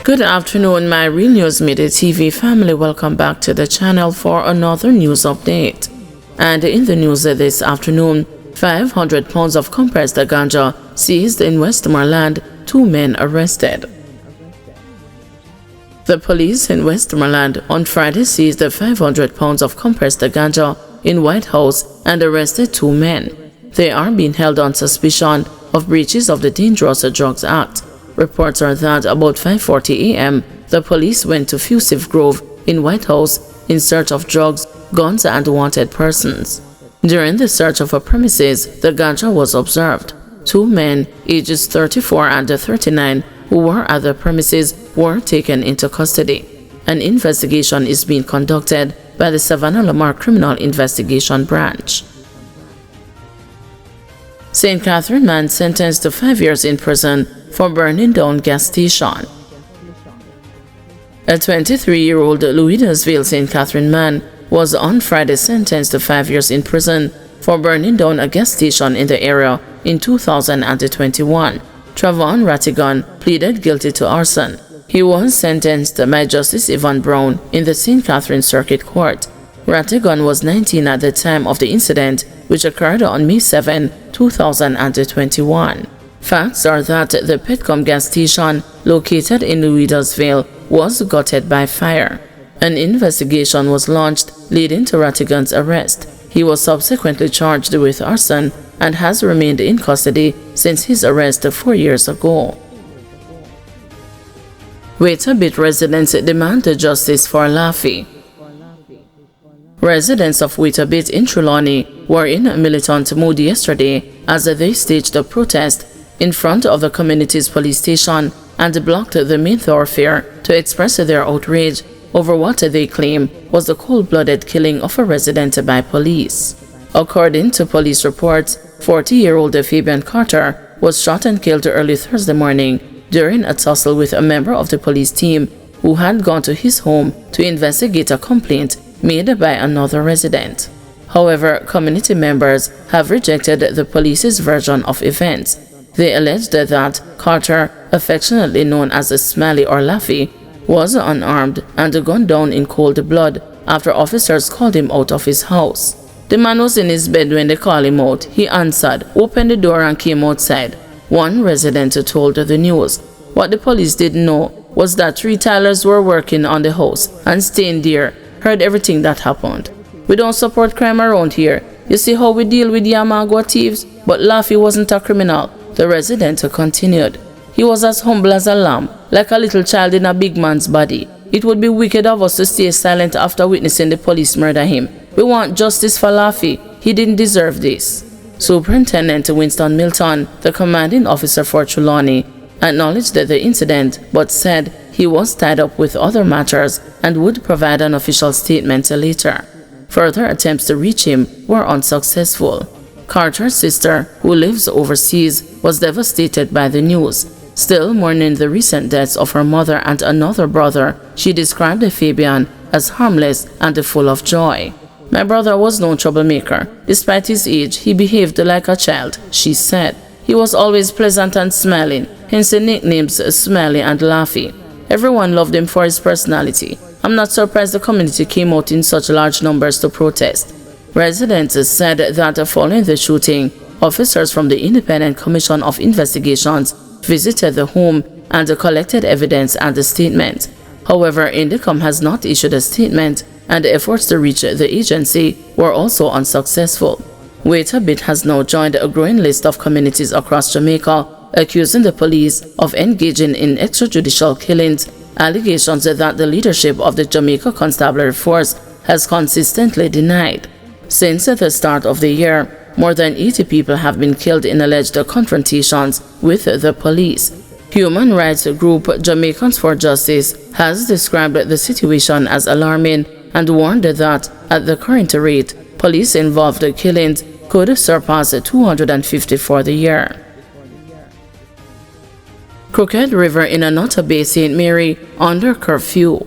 Good afternoon, my Real News Midday TV family. Welcome back to the channel for another news update. And in the news this afternoon, 500 pounds of compressed ganja seized in Westmoreland, 2 men arrested. The police in Westmoreland on Friday seized 500 pounds of compressed ganja in White House and arrested 2 men. They are being held on suspicion of breaches of the Dangerous Drugs Act. Reports are that about 5:40 a.m., the police went to Fusive Grove in White House in search of drugs, guns, and wanted persons. During the search of a premises, the ganja was observed. 2 men, ages 34 and 39, who were at the premises, were taken into custody. An investigation is being conducted by the Savannah Lamar Criminal Investigation Branch. St. Catherine man sentenced to 5 years in prison for burning down gas station. A 23-year-old Louisville St. Catherine man was on Friday sentenced to 5 years in prison for burning down a gas station in the area in 2021. Travon Rattigan pleaded guilty to arson. He was sentenced by Justice Yvonne Brown in the St. Catherine Circuit Court. Rattigan was 19 at the time of the incident, which occurred on May 7, 2021. Facts are that the Petcom gas station, located in Louisville, was gutted by fire. An investigation was launched, leading to Rattigan's arrest. He was subsequently charged with arson and has remained in custody since his arrest 4 years ago. Waitabit residents demand justice for Laffy. Residents of Waitabit in Trelawney were in a militant mood yesterday as they staged a protest in front of the community's police station and blocked the main thoroughfare to express their outrage over what they claim was the cold-blooded killing of a resident by police. According to police reports, 40-year-old Fabian Carter was shot and killed early Thursday morning during a tussle with a member of the police team who had gone to his home to investigate a complaint made by another resident. However, community members have rejected the police's version of events. They alleged that Carter, affectionately known as Smiley or Laffy, was unarmed and gunned down in cold blood after officers called him out of his house. The man was in his bed when they called him out. He answered, opened the door and came outside. One resident told the news. What the police didn't know was that 3 Tylers were working on the house and staying there, heard everything that happened. We don't support crime around here. You see how we deal with Yamago thieves? But Laffy wasn't a criminal. The resident continued. He was as humble as a lamb, like a little child in a big man's body. It would be wicked of us to stay silent after witnessing the police murder him. We want justice for Laffy. He didn't deserve this. Superintendent Winston Milton, the commanding officer for Trelawney, acknowledged the incident but said he was tied up with other matters and would provide an official statement later. Further attempts to reach him were unsuccessful. Carter's sister, who lives overseas, was devastated by the news. Still mourning the recent deaths of her mother and another brother, she described Fabian as harmless and full of joy. My brother was no troublemaker. Despite his age, he behaved like a child, she said. He was always pleasant and smiling, hence the nicknames Smiley and Laffy. Everyone loved him for his personality. I'm not surprised the community came out in such large numbers to protest. Residents said that following the shooting, officers from the Independent Commission of Investigations visited the home and collected evidence and a statement. However, Indicom has not issued a statement, and efforts to reach the agency were also unsuccessful. Waitabit has now joined a growing list of communities across Jamaica accusing the police of engaging in extrajudicial killings, allegations that the leadership of the Jamaica Constabulary Force has consistently denied. Since the start of the year, more than 80 people have been killed in alleged confrontations with the police. Human rights group Jamaicans for Justice has described the situation as alarming and warned that, at the current rate, police-involved killings could surpass 250 for the year. Crooked River in Annotto Bay, St. Mary, under curfew.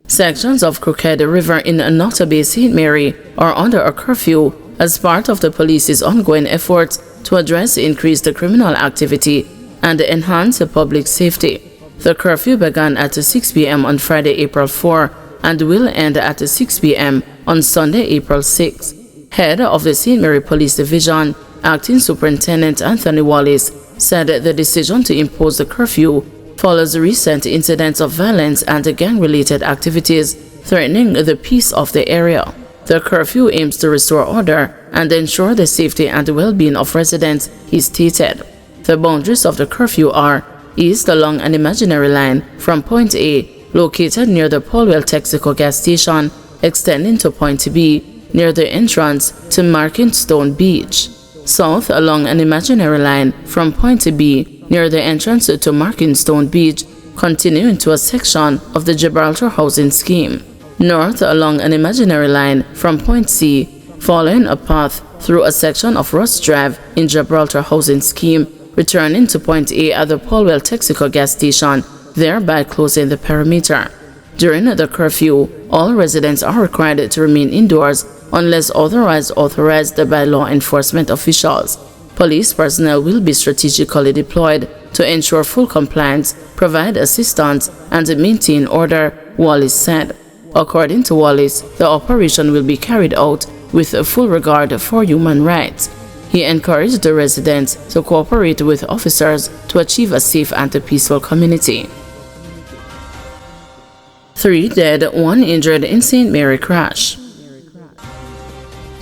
Sections of Crooked River in Annotto Bay, St. Mary are under a curfew as part of the police's ongoing efforts to address increased criminal activity and enhance public safety. The curfew began at 6 p.m. on Friday, April 4, and will end at 6 p.m. on Sunday, April 6. Head of the St. Mary Police Division, Acting Superintendent Anthony Wallace, said the decision to impose the curfew follows recent incidents of violence and gang-related activities threatening the peace of the area. The curfew aims to restore order and ensure the safety and well-being of residents, he stated. The boundaries of the curfew are east along an imaginary line from Point A, located near the Polwell Texaco gas station, extending to Point B, near the entrance to Markingstone Beach. South along an imaginary line from Point B, near the entrance to Markingstone Beach, continuing to a section of the Gibraltar housing scheme. North along an imaginary line from Point C, following a path through a section of Ross Drive in Gibraltar housing scheme, returning to Point A at the Polwell Texaco gas station, thereby closing the perimeter. During the curfew, all residents are required to remain indoors unless otherwise authorized by law enforcement officials. Police personnel will be strategically deployed to ensure full compliance, provide assistance, and maintain order, Wallace said. According to Wallace, the operation will be carried out with full regard for human rights. He encouraged the residents to cooperate with officers to achieve a safe and peaceful community. 3 dead, 1 injured in St. Mary crash.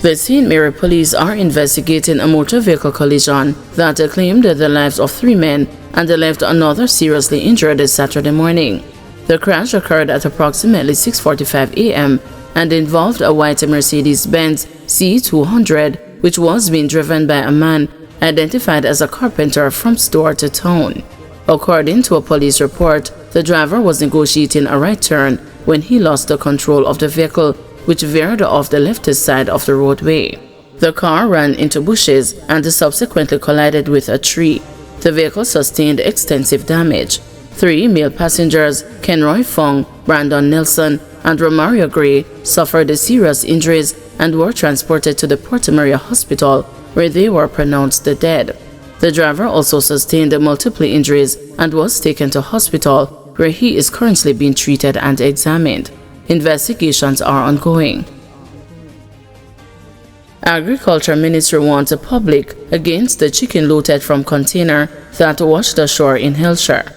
The St. Mary police are investigating a motor vehicle collision that claimed the lives of 3 men and left another seriously injured Saturday morning. The crash occurred at approximately 6:45 a.m. and involved a white Mercedes-Benz C200, which was being driven by a man identified as a carpenter from store to town. According to a police report, the driver was negotiating a right turn when he lost the control of the vehicle, which veered off the left side of the roadway. The car ran into bushes and subsequently collided with a tree. The vehicle sustained extensive damage. 3 male passengers, Kenroy Fong, Brandon Nelson, and Romario Gray, suffered serious injuries and were transported to the Porta Maria Hospital, where they were pronounced dead. The driver also sustained multiple injuries and was taken to hospital, where he is currently being treated and examined. Investigations are ongoing. Agriculture Ministry warns the public against the chicken looted from container that washed ashore in Hillshire.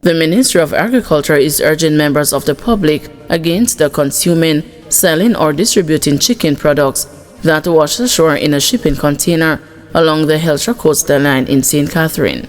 The Ministry of Agriculture is urging members of the public against the consuming, selling or distributing chicken products that washed ashore in a shipping container along the Hillshire coastal line in St. Catherine.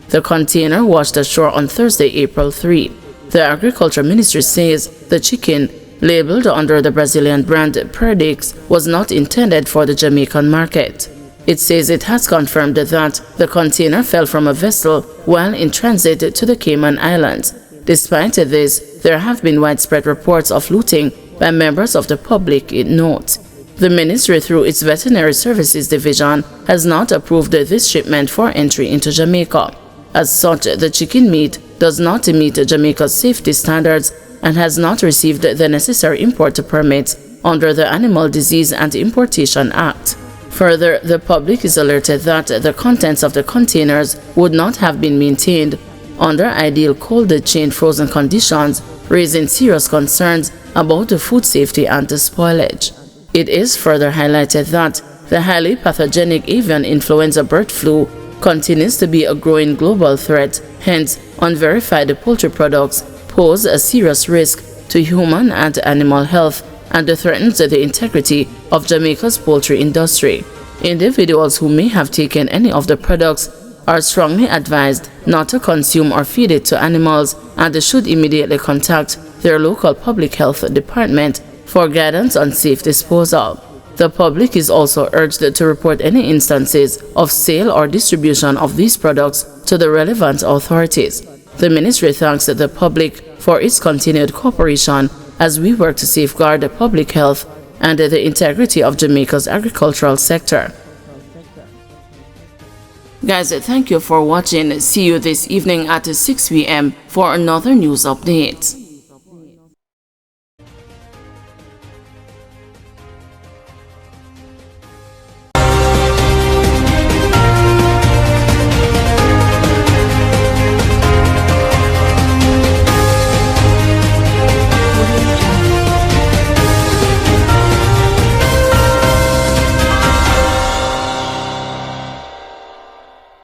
The container washed ashore on Thursday, April 3. The Agriculture Ministry says the chicken, labeled under the Brazilian brand Perdix, was not intended for the Jamaican market. It says it has confirmed that the container fell from a vessel while in transit to the Cayman Islands. Despite this, there have been widespread reports of looting by members of the public, it notes. The ministry, through its Veterinary Services Division, has not approved this shipment for entry into Jamaica. As such, the chicken meat does not meet Jamaica's safety standards and has not received the necessary import permits under the Animal Disease and Importation Act. Further, the public is alerted that the contents of the containers would not have been maintained under ideal cold chain frozen conditions, raising serious concerns about the food safety and the spoilage. It is further highlighted that the highly pathogenic avian influenza bird flu continues to be a growing global threat, hence unverified poultry products pose a serious risk to human and animal health and threatens the integrity of Jamaica's poultry industry. Individuals who may have taken any of the products are strongly advised not to consume or feed it to animals and should immediately contact their local public health department for guidance on safe disposal. The public is also urged to report any instances of sale or distribution of these products to the relevant authorities. The ministry thanks the public for its continued cooperation as we work to safeguard the public health and the integrity of Jamaica's agricultural sector. Guys, thank you for watching. See you this evening at 6 p.m. for another news update.